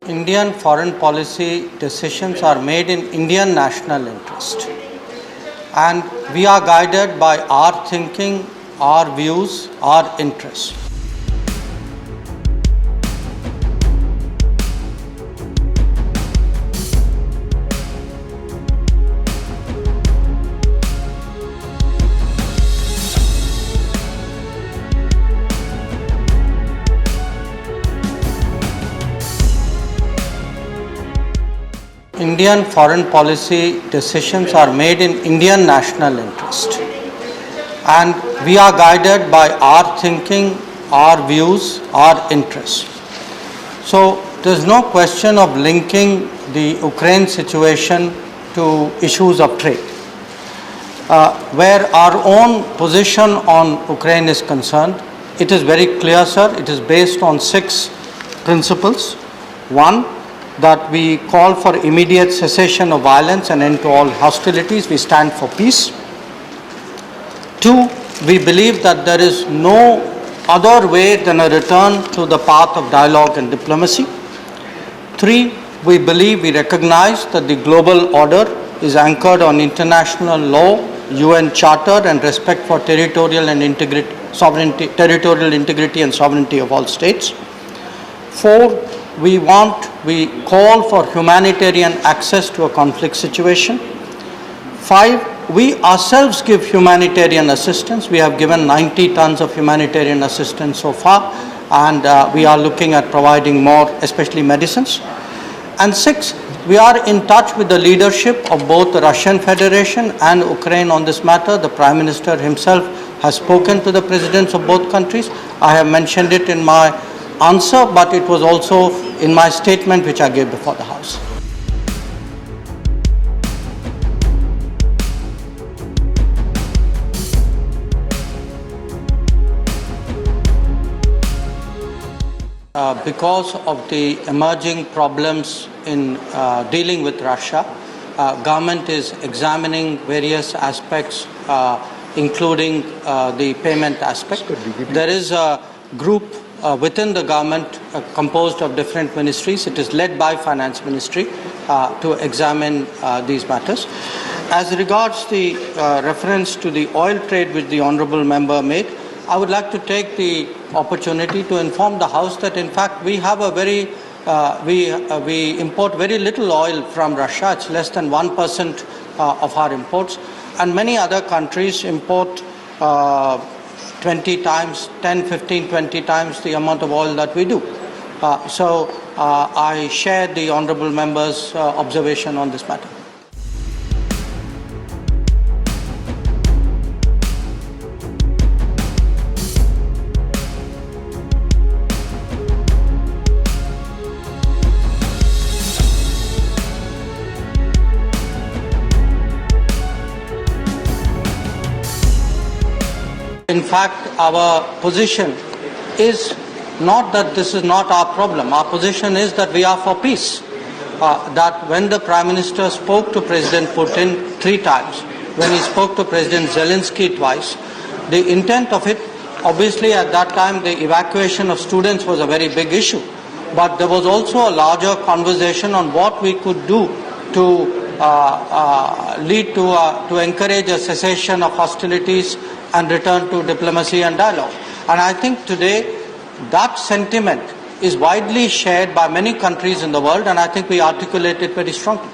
Indian foreign policy decisions are made in Indian national interest, and we are guided by our thinking, our views, our interests. Indian foreign policy decisions are made in Indian national interest, and we are guided by our thinking, our views, our interests. So there is no question of linking the Ukraine situation to issues of trade. Where our own position on Ukraine is concerned, it is very clear, sir. It is based on 6 principles. 1, that we call for immediate cessation of violence and end to all hostilities. We stand for peace. 2, we believe that there is no other way than a return to the path of dialogue and diplomacy. 3, we recognize that the global order is anchored on international law, UN Charter, and respect for territorial integrity and sovereignty of all states. 4, we call for humanitarian access to a conflict situation. 5, we ourselves give humanitarian assistance. We have given 90 tons of humanitarian assistance so far, and we are looking at providing more, especially medicines. And 6, we are in touch with the leadership of both the Russian Federation and Ukraine on this matter. The Prime Minister himself has spoken to the presidents of both countries. I have mentioned it in my answer, but it was also in my statement which I gave before the House. Because of the emerging problems in dealing with Russia, government is examining various aspects, including the payment aspect. There is a group within the government composed of different ministries. It is led by Finance Ministry to examine these matters. As regards the reference to the oil trade which the Honourable Member made, I would like to take the opportunity to inform the House that in fact we have we import very little oil from Russia. It's less than 1% of our imports, and many other countries import 20 times, 10, 15, 20 times the amount of oil that we do. So I share the Honourable Member's observation on this matter. In fact, our position is not that this is not our problem. Our position is that we are for peace. That when the Prime Minister spoke to President Putin 3 times, when he spoke to President Zelensky twice, the intent of it, obviously at that time the evacuation of students was a very big issue. But there was also a larger conversation on what we could do to lead to encourage a cessation of hostilities and return to diplomacy and dialogue. And I think today that sentiment is widely shared by many countries in the world, and I think we articulate it very strongly.